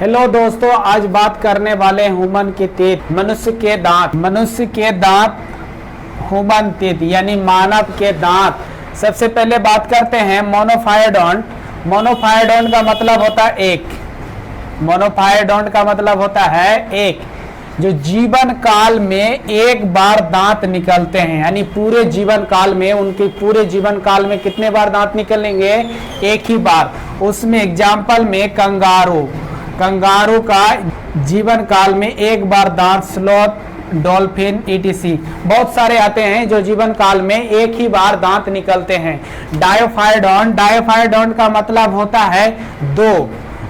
Hello दोस्तों, आज बात करने वाले ह्यूमन के टीथ, मनुष्य के दांत। मनुष्य के दांत, ह्यूमन टीथ यानी मानव के दांत। सबसे पहले बात करते हैं मोनोफायोडोंट। मोनोफायोडोंट का मतलब होता है एक। मोनोफायोडोंट का मतलब होता है एक, जो जीवन काल में एक बार दांत निकलते हैं, यानी पूरे जीवन काल में, उनके पूरे जीवन काल में कितने बार दांत निकलेंगे? एक ही बार। उसमें एग्जाम्पल में कंगारू, कंगारू का जीवन काल में एक बार दांत, स्लॉथ, डॉल्फिन, ईटीसी बहुत सारे आते हैं जो जीवन काल में एक ही बार दांत निकलते हैं। डायोफायोडोंट, डायोफायोडोंट का मतलब होता है दो।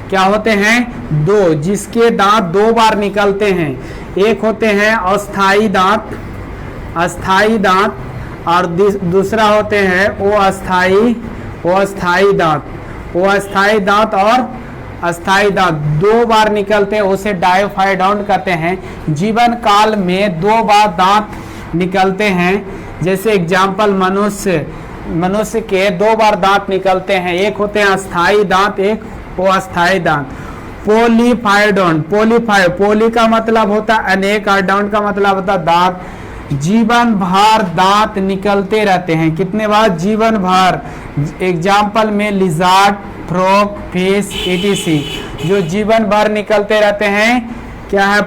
क्या होते हैं? दो, जिसके दांत दो बार निकलते हैं। एक होते हैं अस्थाई दांत, अस्थाई दांत, और दूसरा होते हैं अस्थाई दांत। वो अस्थाई दांत और अस्थाई दांत दो बार निकलते हैं, उसे डायोफायोडोंट कहते हैं। जीवन काल में दो बार दांत निकलते हैं। जैसे एग्जाम्पल मनुष्य के दो बार दांत निकलते हैं, एक होते हैं अस्थाई दांत, एक वो अस्थाई दांत। पॉलीफायोडोंट, पोली का मतलब होता है अनेक, और डोंट का मतलब होता है दांत। जीवन भर दांत निकलते रहते हैं। कितने बार? जीवन भर। एग्जाम्पल में लिजार्ड, फ्रॉग, फिश, ईटीसी जो जीवन भर निकलते रहते हैं। क्या है?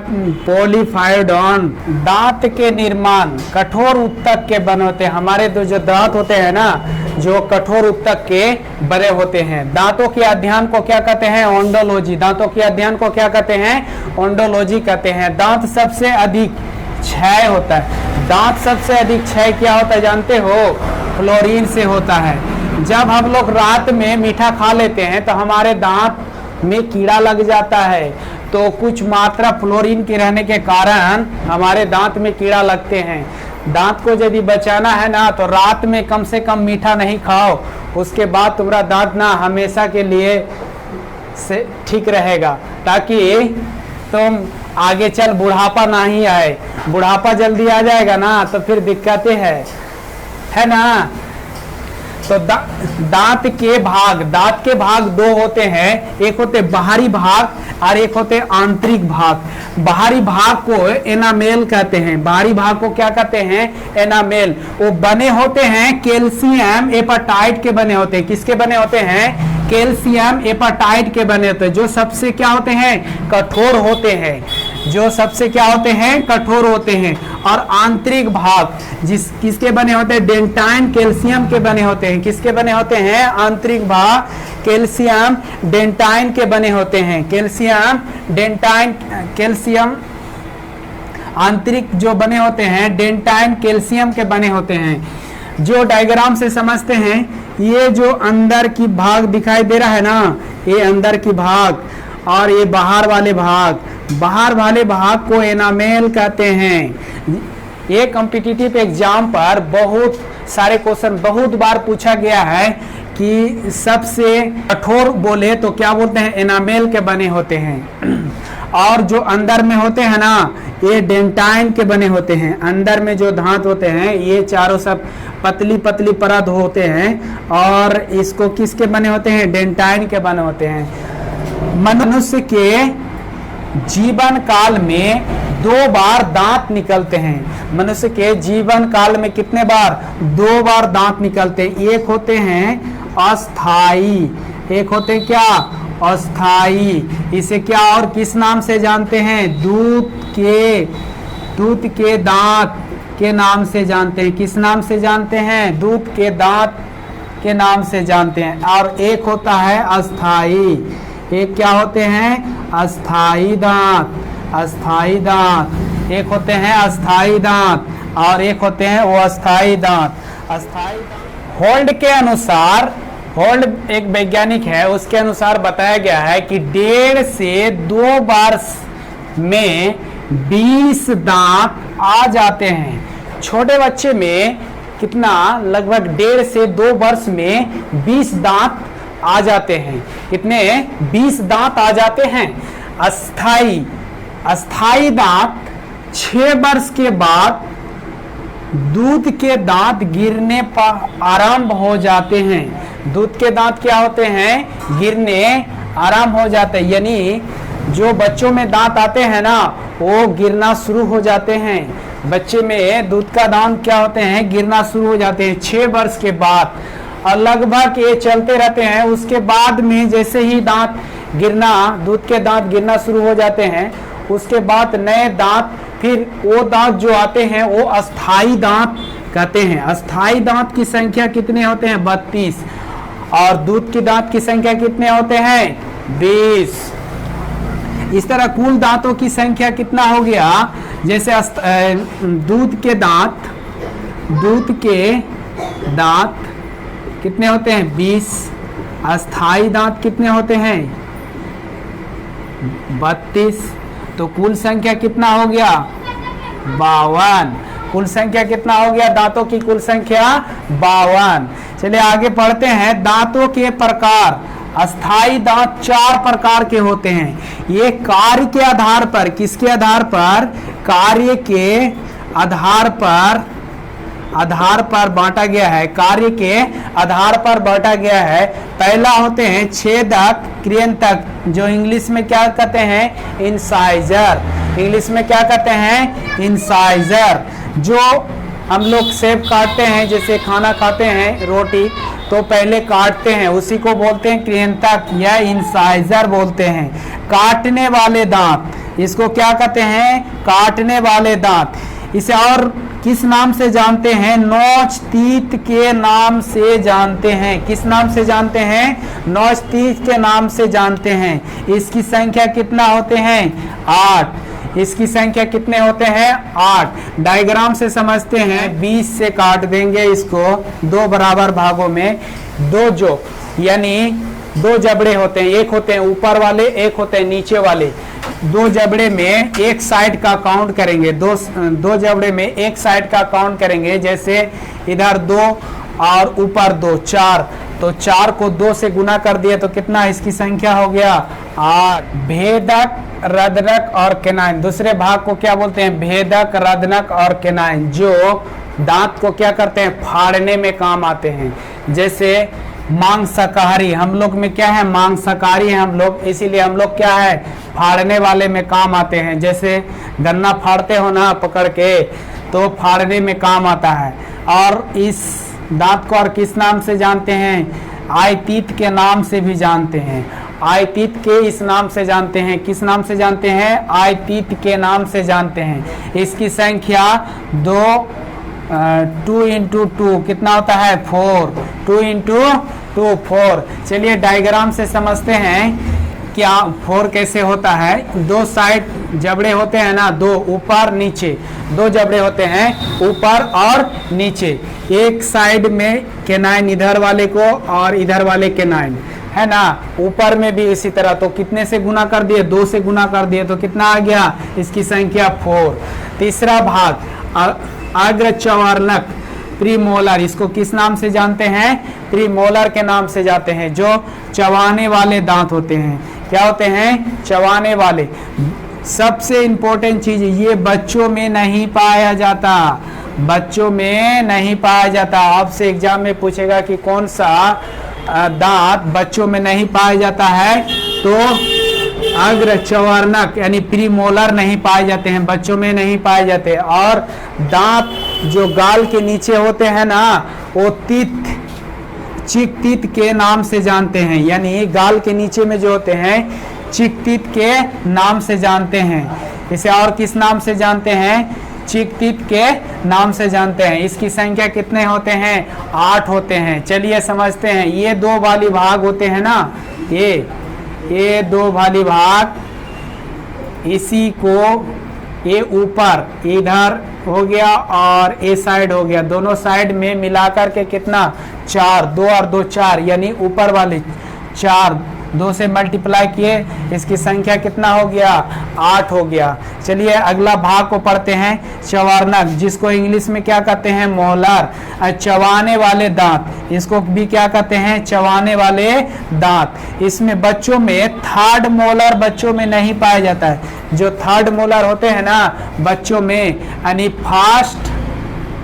पॉलीफायोडोंट। दांत के निर्माण कठोर ऊतक के बने होते हैं। हमारे जो दांत होते हैं ना, जो कठोर ऊतक के बने होते हैं। दांतों के अध्ययन को क्या कहते हैं? ओंडोलॉजी। दांतों के अध्ययन को क्या कहते हैं? ओंडोलॉजी कहते हैं। दांत सबसे अधिक क्षय होता है। दांत सबसे अधिक क्षय क्या होता है जानते हो? फ्लोरीन से होता है। जब हम लोग रात में मीठा खा लेते हैं तो हमारे दांत में कीड़ा लग जाता है, तो कुछ मात्रा फ्लोरीन के रहने के कारण हमारे दांत में कीड़ा लगते हैं। दांत को यदि बचाना है ना, तो रात में कम से कम मीठा नहीं खाओ, उसके बाद तुम्हारा दांत ना हमेशा के लिए से ठीक रहेगा, ताकि तुम आगे चल बुढ़ापा ना ही आए। बुढ़ापा जल्दी आ जाएगा ना तो फिर दिक्कतें है ना। तो दांत के भाग दो होते हैं, एक होते बाहरी भाग और एक होते आंतरिक भाग। बाहरी भाग को एनामेल कहते हैं। बाहरी भाग को क्या कहते हैं? एनामेल। वो बने होते हैं कैल्शियम एपेटाइट के बने होते हैं। किसके बने होते हैं? कैल्शियम एपेटाइट के बने होते हैं, जो सबसे क्या होते हैं? कठोर होते हैं। जो सबसे क्या होते हैं? कठोर होते हैं। और आंतरिक भाग किसके बने होते हैं? डेंटाइन कैल्शियम के बने होते हैं। किसके बने होते हैं? आंतरिक भाग कैल्शियम डेंटाइन के बने होते हैं। कैल्शियम डेंटाइन, कैल्शियम आंतरिक जो बने होते हैं डेंटाइन कैल्शियम के बने होते हैं। जो डायग्राम से समझते हैं, ये जो अंदर की भाग दिखाई दे रहा है ना, ये अंदर की भाग, और ये बाहर वाले भाग को एनामेल कहते हैं। ये कॉम्पिटिटिव एग्जाम पर बहुत सारे क्वेश्चन बहुत बार पूछा गया है कि सबसे कठोर बोले तो क्या बोलते हैं? एनामेल के बने होते हैं। और जो अंदर में होते हैं ना, ये डेंटाइन के बने होते हैं। अंदर में जो दांत होते हैं, ये चारों सब पतली पतली परत होते हैं, और इसको किसके बने होते हैं? डेंटाइन के बने होते हैं। मनुष्य के जीवन काल में दो बार दांत निकलते हैं। मनुष्य के जीवन काल में कितने बार? दो बार दांत निकलते हैं। एक होते हैं अस्थाई, एक होते क्या? अस्थाई। इसे क्या और किस नाम से जानते हैं? दूध के दांत के नाम से जानते हैं। किस नाम से जानते हैं? दूध के दांत के नाम से जानते हैं। और एक होता है अस्थाई। एक क्या होते हैं? अस्थाई दांत, अस्थाई दांत। एक होते हैं अस्थाई दांत और एक होते हैं वो अस्थाई दांत। अस्थाई होल्ड के अनुसार, होल्ड एक वैज्ञानिक है, उसके अनुसार बताया गया है कि 1.5 से 2 बार में 20 दांत आ जाते हैं। छोटे बच्चे में कितना? लगभग 1.5 से 2 वर्ष में 20 दांत आ जाते हैं। कितने? 20 दांत आ जाते हैं। अस्थाई दांत 6 वर्ष के बाद दूध के दांत गिरने पर आरंभ हो जाते हैं। दूध के दांत क्या होते हैं? गिरने आराम हो जाते हैं। यानी जो बच्चों में दांत आते हैं ना वो गिरना शुरू हो जाते हैं। बच्चे में दूध का दांत क्या होते हैं, गिरना शुरू हो जाते हैं 6 वर्ष के बाद, और लगभग ये चलते रहते हैं। उसके बाद में जैसे ही दांत गिरना, दूध के दांत गिरना शुरू हो जाते हैं, उसके बाद नए दांत, फिर वो दांत जो आते हैं वो अस्थाई दांत कहते हैं। अस्थाई दांत की संख्या कितने होते हैं, 32, और दूध के दांत की संख्या कितने होते हैं, 20। इस तरह कुल दांतों की संख्या कितना हो गया, जैसे दूध के दांत कितने होते हैं, 20। अस्थाई दांत कितने होते हैं, 32। तो कुल संख्या कितना हो गया, 52। कुल संख्या कितना हो गया, दांतों की कुल संख्या 52। चलिए आगे पढ़ते हैं। दांतों के प्रकार। अस्थाई दांत 4 प्रकार के होते हैं। ये कार्य के आधार पर, किसके आधार पर, कार्य के आधार पर बांटा गया है, कार्य के आधार पर बांटा गया है। पहला होते हैं छेदक कृंतक, जो इंग्लिश में क्या कहते हैं, इंसाइजर। इंग्लिश में क्या कहते हैं, इंसाइजर। जो हम लोग सेब काटते हैं, जैसे खाना खाते हैं रोटी, तो पहले काटते हैं, उसी को बोलते हैं कृंतक या इंसाइजर बोलते हैं। काटने वाले दांत, इसको क्या कहते हैं, काटने वाले दांत। इसे और किस नाम से जानते हैं, नोच तीत के नाम से जानते हैं। किस नाम से जानते हैं, नोच तीत के नाम से जानते हैं। इसकी संख्या कितना होते हैं, 8। इसकी संख्या कितने होते हैं, 8। डायग्राम से समझते हैं। 20 से काट देंगे इसको 2 बराबर भागों में। 2 जो यानी 2 जबड़े होते हैं, एक होते हैं ऊपर वाले, एक होते हैं नीचे वाले। 2 जबड़े में एक साइड का काउंट करेंगे, दो जबड़े में एक साइड का काउंट करेंगे। जैसे इधर 2 और ऊपर 2, 4। तो 4 को 2 से गुना कर दिए तो कितना इसकी संख्या हो गया, 8। भेदक, रदनक और केनाइन। दूसरे भाग को क्या बोलते हैं, भेदक, रदनक और केनाइन, जो दांत को क्या करते हैं, फाड़ने में काम आते हैं। जैसे मांसकारी, हम लोग में क्या है, मांसकारी है हम लोग, इसीलिए हम लोग क्या है, फाड़ने वाले में काम आते हैं। जैसे गन्ना फाड़ते हो ना पकड़ के, तो फाड़ने में काम आता है। और इस दांत को और किस नाम से जानते हैं, आयतीत के नाम से भी जानते हैं। आयतीत के इस नाम से जानते हैं। किस नाम से जानते हैं, आयतीत के नाम से जानते हैं। इसकी संख्या 2 इंटू 2 कितना होता है, 4। 2 इंटू 2 4। चलिए डायग्राम से समझते हैं क्या 4 कैसे होता है। 2 साइड जबड़े होते हैं ना, 2 ऊपर नीचे, 2 जबड़े होते हैं ऊपर और नीचे। एक साइड में केनाइन इधर वाले को और इधर वाले केनाइन है ना, ऊपर में भी इसी तरह। तो कितने से गुना कर दिए, 2 से गुना कर दिए तो कितना आ गया, इसकी संख्या 4। तीसरा भाग अग्रचवर्णक प्रीमोलर, इसको किस नाम से जानते हैं, प्रीमोलर के नाम से जानते हैं। जो चबाने वाले दांत होते हैं, क्या होते हैं, चबाने वाले। सबसे इंपॉर्टेंट चीज, ये बच्चों में नहीं पाया जाता, बच्चों में नहीं पाया जाता। आपसे एग्जाम में पूछेगा कि कौन सा दांत बच्चों में नहीं पाया जाता है, तो अग्रचवर्णक यानी प्रीमोलर नहीं पाए जाते हैं, बच्चों में नहीं पाए जाते। और दांत जो गाल के नीचे होते हैं ना, वो चिकतीत के नाम से जानते हैं। यानी गाल के नीचे में जो होते हैं, चिकतीत के नाम से जानते हैं। इसे और किस नाम से जानते हैं, चिकतीत के नाम से जानते हैं। इसकी संख्या कितने होते हैं, 8 होते हैं। चलिए समझते हैं। ये 2 वाली भाग होते हैं ना, ये 2 वाली भाग, इसी को ये ऊपर इधर हो गया और ये साइड हो गया, दोनों साइड में मिलाकर के कितना, 4। 2 और 2 4, यानी ऊपर वाले 4, 2 से मल्टीप्लाई किए, इसकी संख्या कितना हो गया, 8 हो गया। चलिए अगला भाग को पढ़ते हैं, चवर्णक, जिसको इंग्लिश में क्या कहते हैं, मोलर। चबाने वाले दांत, इसको भी क्या कहते हैं, चबाने वाले दांत। इसमें बच्चों में थर्ड मोलर बच्चों में नहीं पाया जाता है। जो थर्ड मोलर होते हैं ना बच्चों में, यानी फर्स्ट,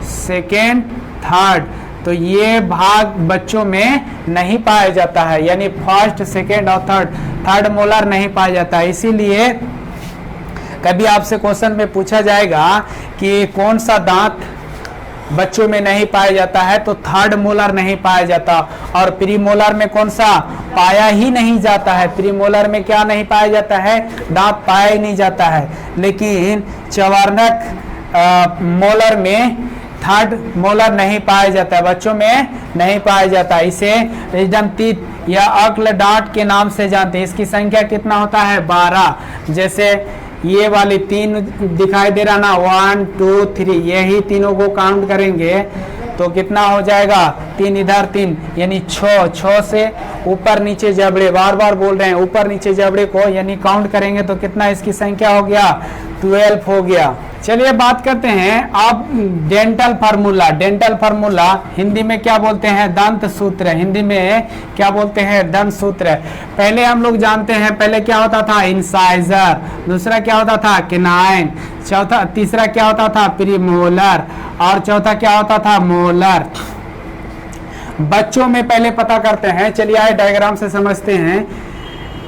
सेकेंड, थर्ड, तो ये भाग बच्चों में नहीं पाया जाता है। यानी फर्स्ट, सेकेंड और थर्ड। थर्ड मोलर नहीं पाया जाता। इसीलिए कभी आपसे क्वेश्चन में पूछा जाएगा कि कौन सा दांत बच्चों में नहीं पाया जाता है, तो थर्ड मोलर नहीं पाया जाता। और प्री मोलर में कौन सा पाया ही नहीं जाता है, प्री मोलर में क्या नहीं पाया जाता है, दांत पाया ही नहीं जाता है। लेकिन चवर्णक मोलर में थर्ड मोलर नहीं पाया जाता है, बच्चों में नहीं पाया जाता। इसे विजडम टीथ या अक्ल दांत के नाम से जानते हैं। इसकी संख्या कितना होता है, 12। जैसे ये वाली 3 दिखाई दे रहा ना, 1 2 3, यही तीनों को काउंट करेंगे तो कितना हो जाएगा, 3 इधर 3 यानी 6 से ऊपर नीचे जबड़े, बार बार बोल रहे हैं ऊपर नीचे जबड़े को यानी काउंट करेंगे तो कितना इसकी संख्या हो गया, 12 हो गया। चलिए बात करते हैं अब dental formula. Dental formula Hindi में क्या बोलते हैं, दंत सूत्र। हिंदी में क्या बोलते हैं, दंत सूत्र। पहले हम लोग जानते हैं, पहले क्या होता था, इंसाइजर, दूसरा क्या होता था, केनाइन, तीसरा क्या होता था, प्रीमोलर, और चौथा क्या होता था, मोलर। बच्चों में पहले पता करते हैं, चलिए आए डायग्राम से समझते हैं।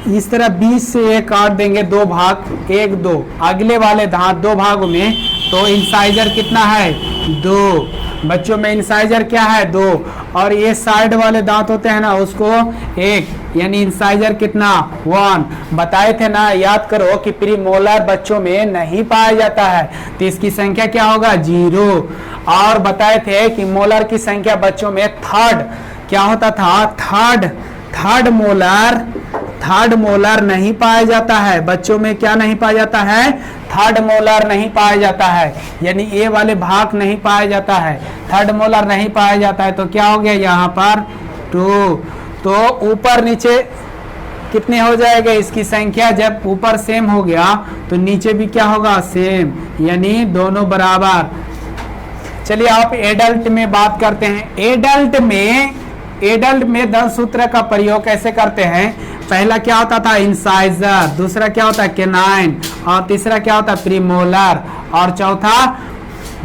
इस तरह 20 से 1 काट देंगे, 2 भाग, 1 2, अगले वाले दांत 2 भागों में, तो इंसाइजर कितना है, 2। बच्चों में इंसाइजर क्या है, 2। और ये साइड वाले दांत होते हैं ना, उसको 1, यानी इंसाइजर कितना, 1। बताए थे ना, याद करो कि प्रीमोलर बच्चों में नहीं पाया जाता है, तो इसकी संख्या क्या होगा, 0। और बताए थे कि मोलर की संख्या बच्चों में थर्ड क्या होता था, थर्ड मोलर नहीं पाया जाता है। बच्चों में क्या नहीं पाया जाता है, थर्ड मोलर नहीं पाया जाता है, यानी ये वाले भाग नहीं पाया जाता है, थर्ड मोलर नहीं पाया जाता है। तो क्या हो गया यहाँ पर 2। तो ऊपर नीचे कितने हो जाएगा, इसकी संख्या जब ऊपर सेम हो गया तो नीचे भी क्या होगा, सेम, यानी दोनों बराबर। चलिए आप एडल्ट में बात करते हैं। एडल्ट में दंत सूत्र का प्रयोग कैसे करते हैं, पहला क्या होता था, इंसाइजर, दूसरा क्या होता है, केनाइन, और तीसरा क्या होता है, प्रीमोलर, और चौथा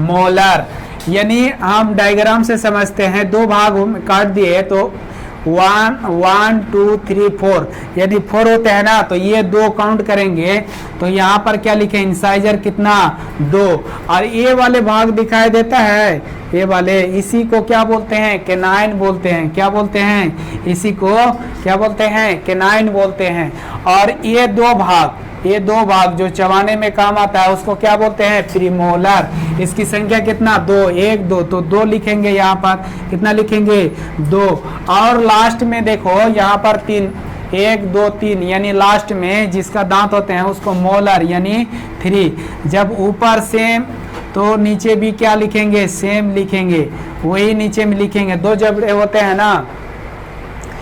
मोलर। यानी हम डायग्राम से समझते हैं, 2 भाग काट दिए तो 1 2 3 4, यानी 4 होते हैं ना, तो ये 2 काउंट करेंगे तो यहाँ पर क्या लिखे, इंसाइजर कितना, 2। और ये वाले भाग दिखाई देता है, ये वाले, इसी को क्या बोलते हैं, केनाइन बोलते हैं। क्या बोलते हैं, इसी को क्या बोलते हैं, केनाइन बोलते हैं। और ये 2 भाग जो चबाने में काम आता है उसको क्या बोलते हैं, प्रीमोलर। इसकी संख्या कितना, 2, 1 2, तो 2 लिखेंगे यहाँ पर, कितना लिखेंगे, 2। और लास्ट में देखो यहाँ पर 3, 1 2 3, यानी लास्ट में जिसका दांत होते हैं उसको मोलर यानी 3। जब ऊपर सेम तो नीचे भी क्या लिखेंगे, सेम लिखेंगे, वही नीचे में लिखेंगे। 2 जबड़े होते हैं ना,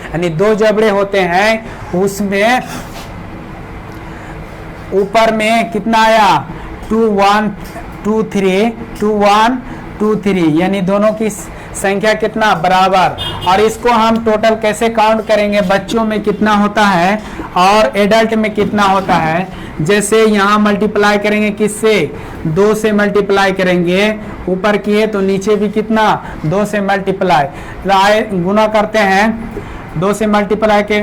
यानी 2 जबड़े होते हैं, उसमें ऊपर में कितना आया, 2 1 2 3, 2 1 2 3, यानी दोनों की संख्या कितना, बराबर। और इसको हम टोटल कैसे काउंट करेंगे, बच्चों में कितना होता है और एडल्ट में कितना होता है। जैसे यहाँ मल्टीप्लाई करेंगे, किससे, 2 से मल्टीप्लाई करेंगे, ऊपर किए तो नीचे भी कितना, 2 से मल्टीप्लाई, गुना करते हैं, 2 से मल्टीप्लाई के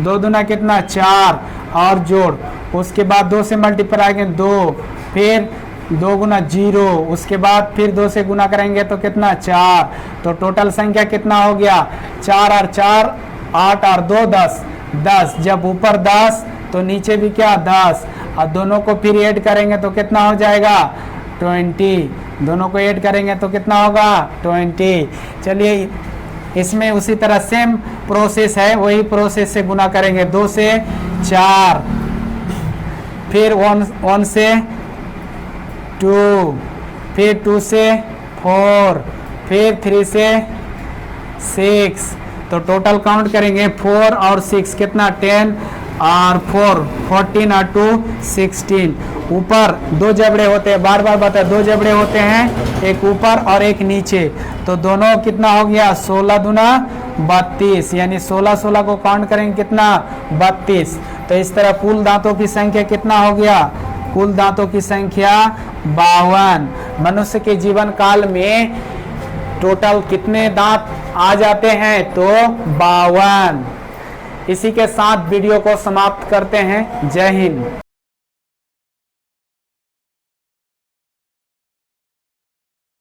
2 दूना कितना, 4, और जोड़, उसके बाद 2 से मल्टीप्लाई के 2, फिर 2 गुना 0, उसके बाद फिर 2 से गुना करेंगे तो कितना, 4। तो टोटल संख्या कितना हो गया, 4 और 4 8 और 2 10। जब ऊपर 10 तो नीचे भी क्या, 10, और दोनों को फिर ऐड करेंगे तो कितना हो जाएगा, 20। दोनों को ऐड करेंगे तो कितना होगा, 20। चलिए इसमें उसी तरह सेम प्रोसेस है, वही प्रोसेस से गुना करेंगे, 2 से 4, फिर 1 से 2, फिर 2 से 4, फिर 3 से 6। तो टोटल काउंट करेंगे 4 और 6 कितना, 10 और 4 14 और 2 16। ऊपर 2 जबड़े होते हैं, बार बार बता, 2 जबड़े होते हैं, एक ऊपर और एक नीचे, तो दोनों कितना हो गया, 16 दूना 32, यानी 16 को काउंट करेंगे कितना, 32। तो इस तरह कुल दांतों की संख्या कितना हो गया, कुल दांतों की संख्या 52। मनुष्य के जीवन काल में टोटल कितने दांत आ जाते हैं, तो 52। इसी के साथ वीडियो को समाप्त करते हैं। जय हिंद।